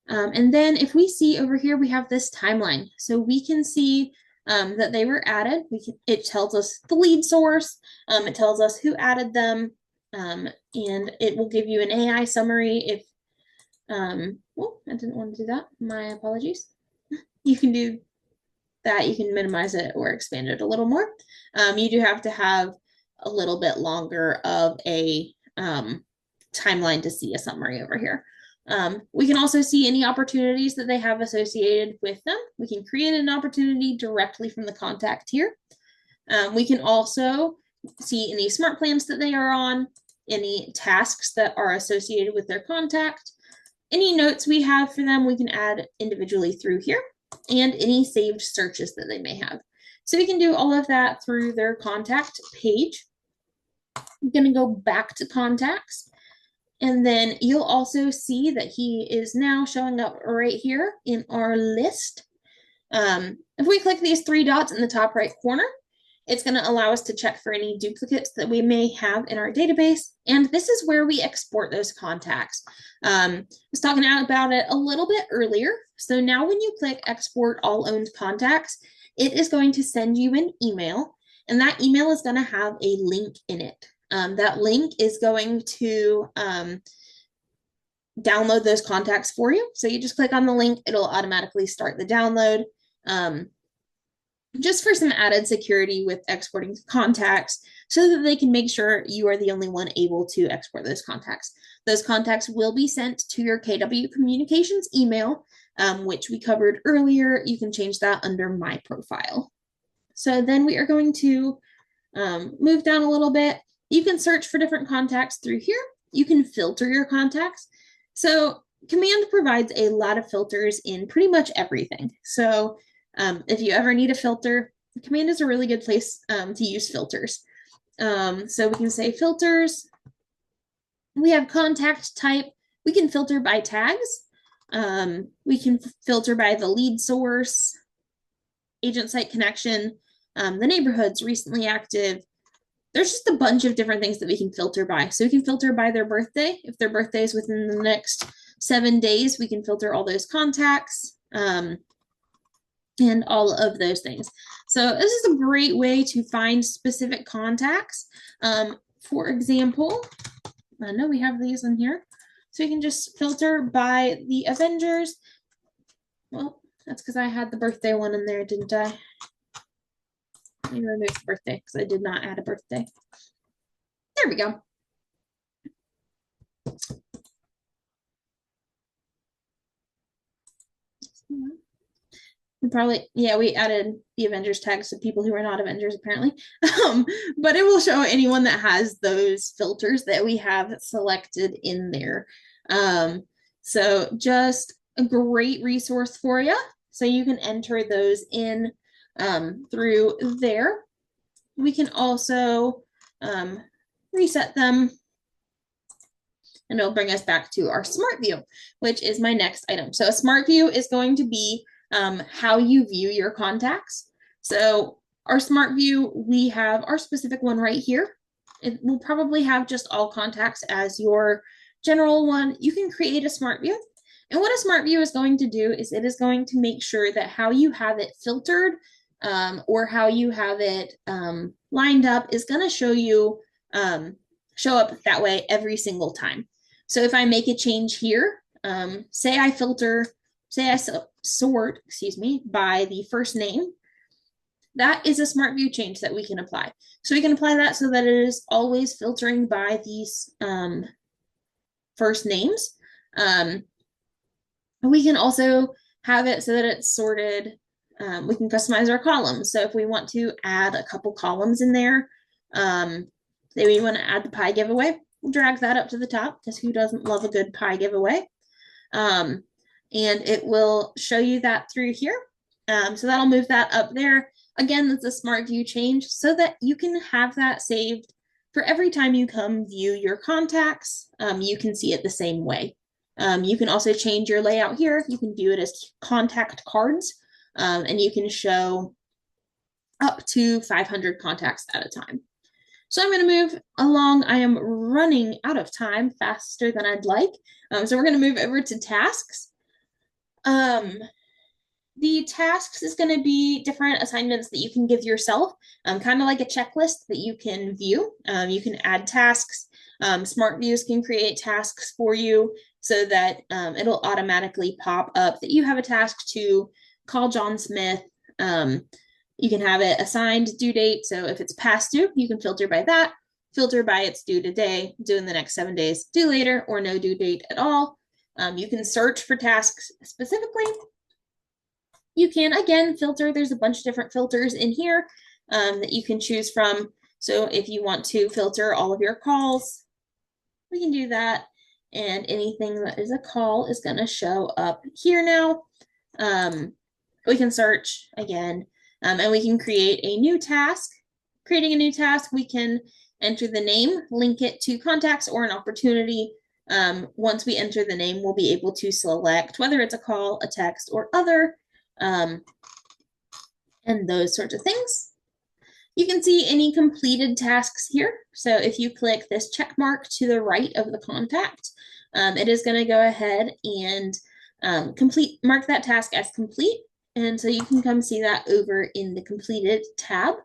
And then if we see over here, we have this timeline. So we can see that they were added. It tells us the lead source. It tells us who added them. And it will give you an AI summary if, well, I didn't want to do that. My apologies. You can do that. You can minimize it or expand it a little more. You do have to have a little bit longer of a timeline to see a summary over here. We can also see any opportunities that they have associated with them. We can create an opportunity directly from the contact here. We can also see any smart plans that they are on, any tasks that are associated with their contact, any notes we have for them, we can add individually through here, and any saved searches that they may have. So we can do all of that through their contact page. I'm going to go back to contacts. And then you'll also see that he is now showing up right here in our list. If we click these three dots in the top right corner, it's going to allow us to check for any duplicates that we may have in our database. And this is where we export those contacts. I was talking about it a little bit earlier. So now when you click export all owned contacts, it is going to send you an email, and that email is going to have a link in it. That link is going to download those contacts for you. So you just click on the link, it'll automatically start the download. Just for some added security with exporting contacts so that they can make sure you are the only one able to export those contacts. Those contacts will be sent to your KW Communications email, which we covered earlier. You can change that under My Profile. So then we are going to move down a little bit. You can search for different contacts through here. You can filter your contacts. So Command provides a lot of filters in pretty much everything. So if you ever need a filter, Command is a really good place to use filters. So we can say filters. We have contact type. We can filter by tags. We can filter by the lead source, agent site connection, the neighborhoods recently active. There's just a bunch of different things that we can filter by. So we can filter by their birthday. If their birthday is within the next 7 days, we can filter all those contacts. And all of those things. So this is a great way to find specific contacts. For example, I know we have these in here. So you can just filter by the Avengers. Well, that's because I had the birthday one in there, didn't I? Let me remove the birthday because I did not add a birthday. There we go. We added the Avengers tags to people who are not Avengers apparently. But it will show anyone that has those filters that we have selected in there. So just a great resource for you. So you can enter those in through there. We can also reset them, and it'll bring us back to our smart view, which is my next item. So a smart view is going to be how you view your contacts. So our smart view, we have our specific one right here. It will probably have just all contacts as your general one. You can create a smart view. And what a smart view is going to do is it is going to make sure that how you have it filtered or how you have it lined up is going to show up that way every single time. So if I make a change here, say I sort, by the first name, that is a smart view change that we can apply. So we can apply that so that it is always filtering by these first names. We can also have it so that it's sorted. We can customize our columns. So if we want to add a couple columns in there, say we want to add the pie giveaway, we'll drag that up to the top because who doesn't love a good pie giveaway? And it will show you that through here. So that'll move that up there. Again, that's a smart view change so that you can have that saved for every time you come view your contacts. You can see it the same way. You can also change your layout here. You can view it as contact cards, and you can show up to 500 contacts at a time. So I'm going to move along. I am running out of time faster than I'd like. So we're going to move over to tasks. The tasks is going to be different assignments that you can give yourself, kind of like a checklist that you can view. You can add tasks. Smart views can create tasks for you so that it'll automatically pop up that you have a task to call John Smith. You can have it assigned due date. So if it's past due, you can filter by that, filter by its due today, due in the next 7 days, due later, or no due date at all. You can search for tasks specifically. You can, again, filter. There's a bunch of different filters in here that you can choose from. So if you want to filter all of your calls, we can do that. And anything that is a call is going to show up here now. We can search again, and we can create a new task. Creating a new task, we can enter the name, link it to contacts or an opportunity. Once we enter the name, we'll be able to select whether it's a call, a text, or other, and those sorts of things. You can see any completed tasks here. So if you click this check mark to the right of the contact, it is going to go ahead and mark that task as complete. And so you can come see that over in the completed tab.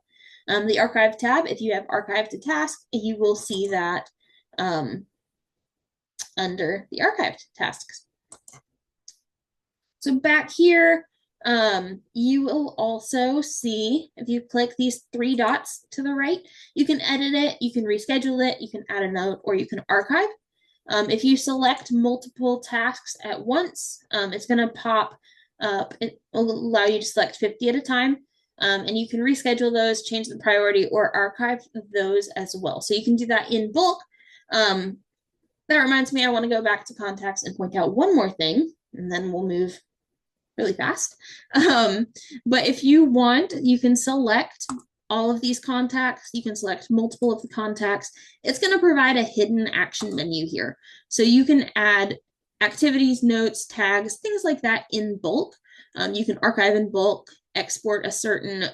The archive tab, if you have archived a task, you will see that under the archived tasks. So back here, you will also see, if you click these 3 dots to the right, you can edit it, you can reschedule it, you can add a note, or you can archive. If you select multiple tasks at once, it's going to pop up. It will allow you to select 50 at a time. And you can reschedule those, change the priority, or archive those as well. So you can do that in bulk. That reminds me, I want to go back to contacts and point out one more thing, and then we'll move really fast. But if you want, you can select all of these contacts. You can select multiple of the contacts. It's going to provide a hidden action menu here. So you can add activities, notes, tags, things like that in bulk. You can archive in bulk, export a certain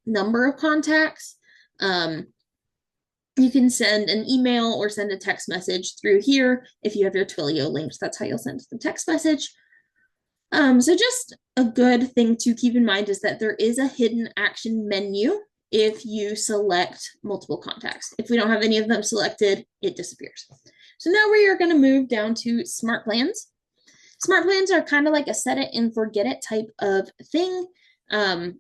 number of contacts. You can send an email or send a text message through here if you have your Twilio linked. That's how you'll send the text message. So just a good thing to keep in mind is that there is a hidden action menu if you select multiple contacts. If we don't have any of them selected, it disappears. So now we are going to move down to smart plans. Smart plans are kind of like a set it and forget it type of thing. A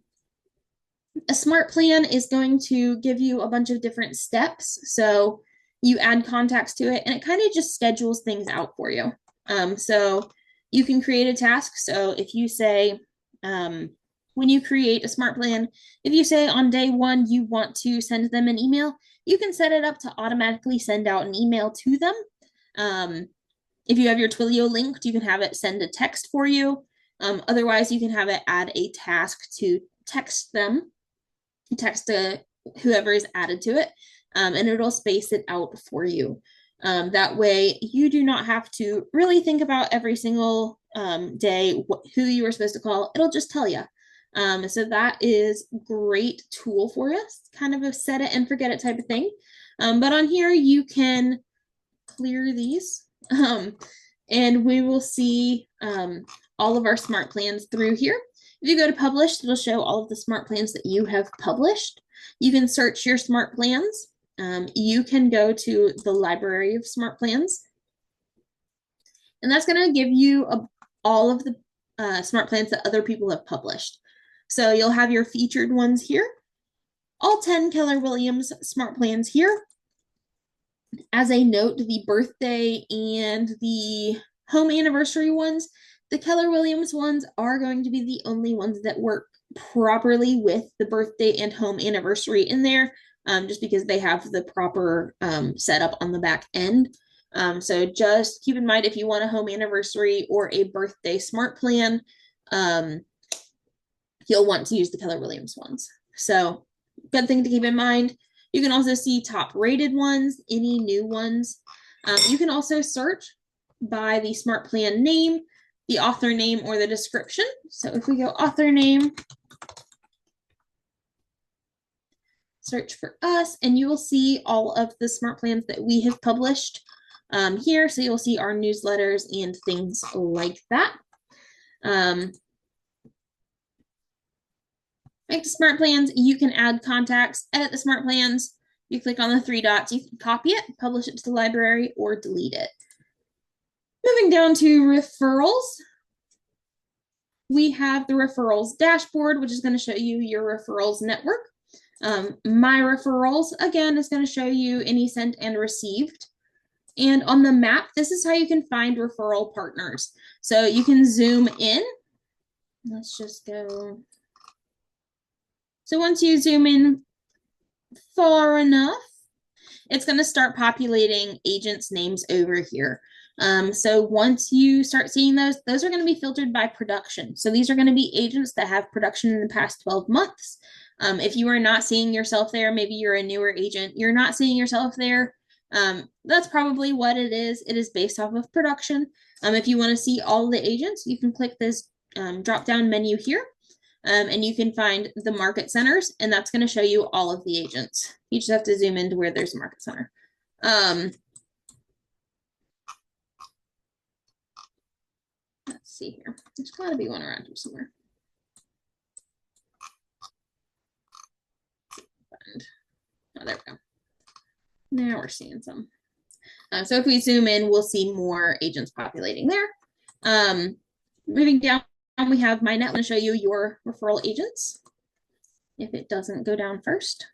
smart plan is going to give you a bunch of different steps. So you add contacts to it, and it kind of just schedules things out for you. So you can create a task. So if you say, when you create a smart plan, if you say on day 1 you want to send them an email, you can set it up to automatically send out an email to them. If you have your Twilio linked, you can have it send a text for you. Otherwise, you can have it add a task to text them, text whoever is added to it, and it'll space it out for you. That way, you do not have to really think about every single day who you are supposed to call. It'll just tell you. So that is a great tool for us, kind of a set it and forget it type of thing. But on here, you can clear these, and we will see all of our smart plans through here. If you go to published, it'll show all of the smart plans that you have published. You can search your smart plans. You can go to the library of smart plans, and that's going to give you all of the smart plans that other people have published. So you'll have your featured ones here, all 10 Keller Williams smart plans here. As a note, the birthday and the home anniversary ones, the Keller Williams ones are going to be the only ones that work properly with the birthday and home anniversary in there, just because they have the proper setup on the back end. So just keep in mind, if you want a home anniversary or a birthday smart plan, you'll want to use the Keller Williams ones. So good thing to keep in mind. You can also see top rated ones, any new ones. You can also search by the smart plan name, the author name, or the description. So if we go author name, search for us, and you will see all of the smart plans that we have published here. So you'll see our newsletters and things like that. Make the smart plans, you can add contacts, edit the smart plans. You click on the 3 dots, you can copy it, publish it to the library, or delete it. Moving down to referrals, we have the referrals dashboard, which is going to show you your referrals network. My referrals, again, is going to show you any sent and received. And on the map, this is how you can find referral partners. So you can zoom in. Let's just go. So once you zoom in far enough, it's going to start populating agents' names over here. So once you start seeing those are going to be filtered by production. So these are going to be agents that have production in the past 12 months. If you are not seeing yourself there, maybe you're a newer agent, you're not seeing yourself there. That's probably what it is. It is based off of production. If you want to see all the agents, you can click this drop down menu here. And you can find the market centers, and that's going to show you all of the agents. You just have to zoom into where there's a market center. Let's see here. There's got to be one around here somewhere. Oh, there we go. Now we're seeing some. So if we zoom in, we'll see more agents populating there. Moving down, we have my net. I'm going to show you your referral agents. If it doesn't go down first.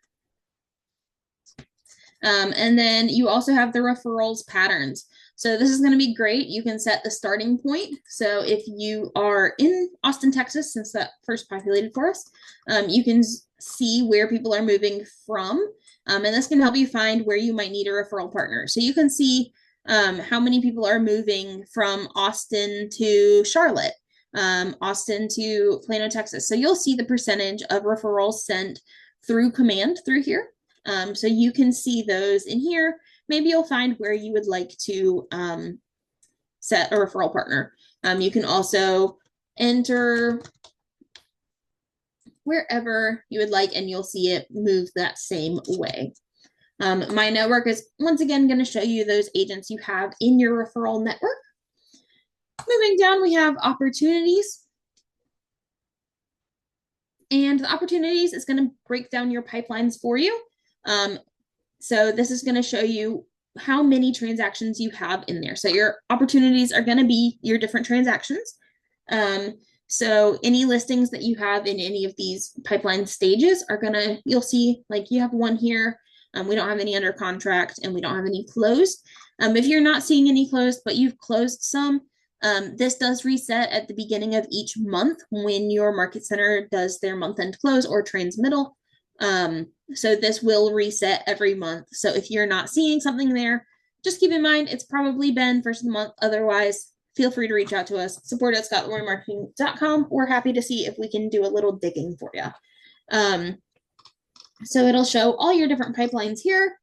And then you also have the referrals patterns. So this is going to be great. You can set the starting point. So if you are in Austin, Texas, since that first populated for us, you can see where people are moving from. And this can help you find where you might need a referral partner. So you can see how many people are moving from Austin to Charlotte, Austin to Plano, Texas. So you'll see the percentage of referrals sent through command through here. So you can see those in here. Maybe you'll find where you would like to set a referral partner. You can also enter wherever you would like, and you'll see it move that same way. My network is once again going to show you those agents you have in your referral network. Moving down, we have opportunities. And the opportunities is going to break down your pipelines for you. So this is going to show you how many transactions you have in there. So your opportunities are going to be your different transactions. So any listings that you have in any of these pipeline stages are going to, you'll see like you have one here. We don't have any under contract and we don't have any closed. If you're not seeing any closed, but you've closed some, this does reset at the beginning of each month when your market center does their month end close or transmittal. So this will reset every month. So if you're not seeing something there, just keep in mind it's probably been first of the month. Otherwise, feel free to reach out to us, support@scottlemoremarketing.com. We're happy to see if we can do a little digging for you. So it'll show all your different pipelines here.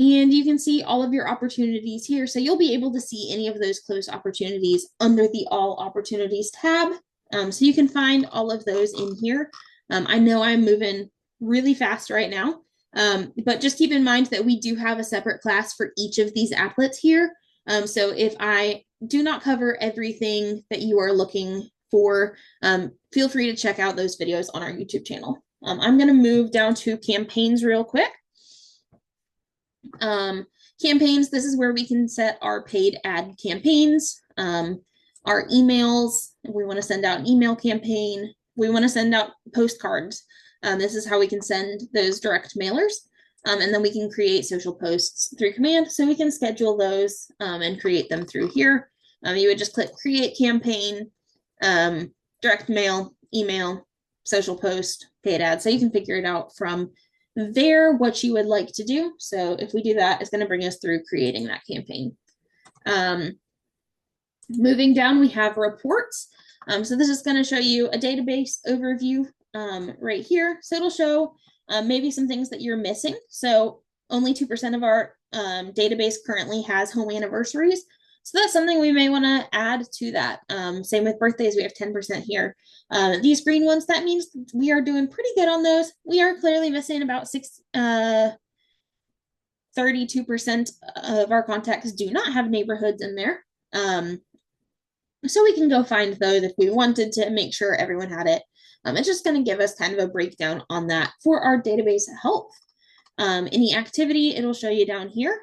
And you can see all of your opportunities here. So you'll be able to see any of those closed opportunities under the All Opportunities tab. So you can find all of those in here. I know I'm moving really fast right now, but just keep in mind that we do have a separate class for each of these applets here. So if I do not cover everything that you are looking for, feel free to check out those videos on our YouTube channel. I'm going to move down to campaigns real quick. Campaigns, this is where we can set our paid ad campaigns, our emails. If we want to send out an email campaign, we want to send out postcards. This is how we can send those direct mailers. And then we can create social posts through command. So we can schedule those and create them through here. You would just click create campaign, direct mail, email, social post, paid ad. So you can figure it out from there what you would like to do. So if we do that, it's going to bring us through creating that campaign. Moving down, we have reports. So this is going to show you a database overview right here. So it'll show maybe some things that you're missing. So only 2% of our database currently has home anniversaries. So that's something we may want to add to that. Same with birthdays, we have 10% here. These green ones, that means we are doing pretty good on those. We are clearly missing about 32% of our contacts do not have neighborhoods in there. So we can go find those if we wanted to make sure everyone had it. It's just going to give us kind of a breakdown on that for our database health. Any activity, it'll show you down here.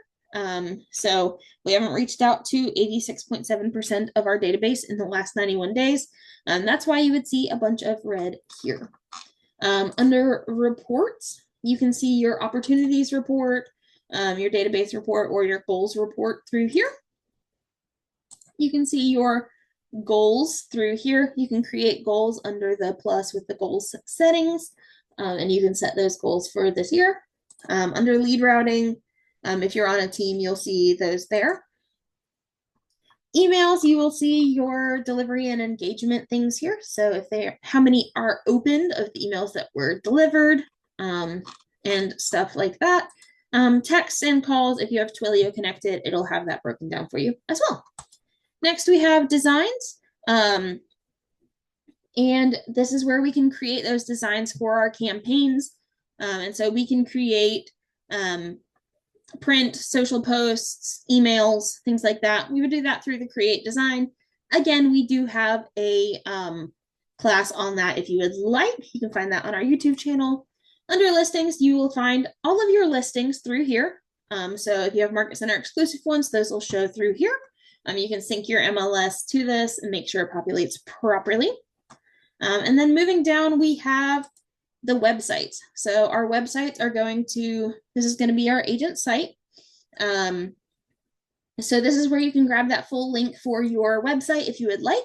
So we haven't reached out to 86.7% of our database in the last 91 days. That's why you would see a bunch of red here. Under reports, you can see your opportunities report, your database report, or your goals report through here. You can see your goals through here. You can create goals under the plus with the goals settings, and you can set those goals for this year. Under lead routing, if you're on a team, you'll see those there. Emails, you will see your delivery and engagement things here. So if how many are opened of the emails that were delivered, and stuff like that. Texts and calls, if you have Twilio connected, it'll have that broken down for you as well. Next, we have designs. And this is where we can create those designs for our campaigns. And so we can create print, social posts, emails, things like that. We would do that through the Create Design. Again, we do have a class on that if you would like. You can find that on our YouTube channel. Under listings, you will find all of your listings through here. So if you have Market Center exclusive ones, those will show through here. You can sync your MLS to this and make sure it populates properly. And then moving down, we have the websites. So our websites are this is going to be our agent site. So this is where you can grab that full link for your website if you would like.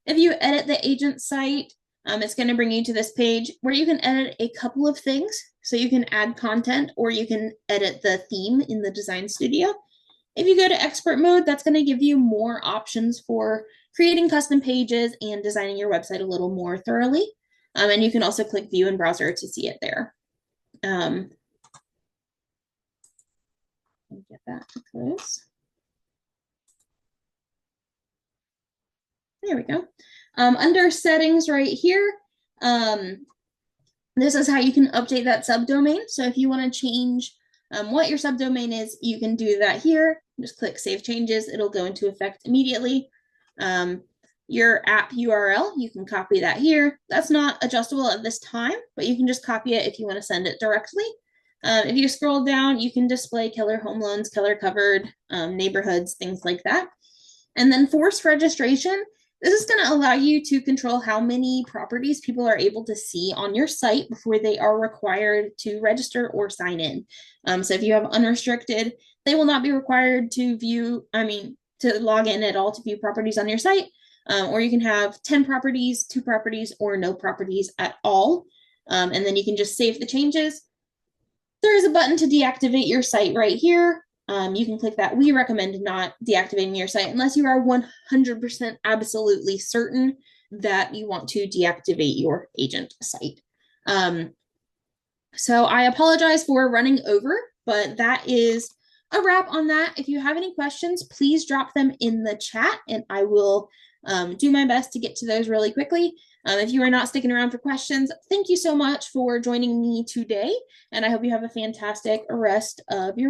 If you edit the agent site, it's going to bring you to this page where you can edit a couple of things. So you can add content or you can edit the theme in the design studio. If you go to expert mode, that's going to give you more options for creating custom pages and designing your website a little more thoroughly. And you can also click view in browser to see it there. Get that to close. There we go. Under settings right here, this is how you can update that subdomain. So if you want to change what your subdomain is, you can do that here. Just click Save Changes. It'll go into effect immediately. Your app URL, you can copy that here. That's not adjustable at this time, but you can just copy it if you want to send it directly. If you scroll down, you can display Keller Home Loans, Keller Covered, neighborhoods, things like that. And then forced registration. This is going to allow you to control how many properties people are able to see on your site before they are required to register or sign in. So if you have unrestricted, they will not be required to to log in at all to view properties on your site. Or you can have 10 properties, 2 properties, or no properties at all. And then you can just save the changes. There is a button to deactivate your site right here. You can click that. We recommend not deactivating your site unless you are 100% absolutely certain that you want to deactivate your agent site. So I apologize for running over, but that is a wrap on that. If you have any questions, please drop them in the chat and I will do my best to get to those really quickly. If you are not sticking around for questions, thank you so much for joining me today, and I hope you have a fantastic rest of your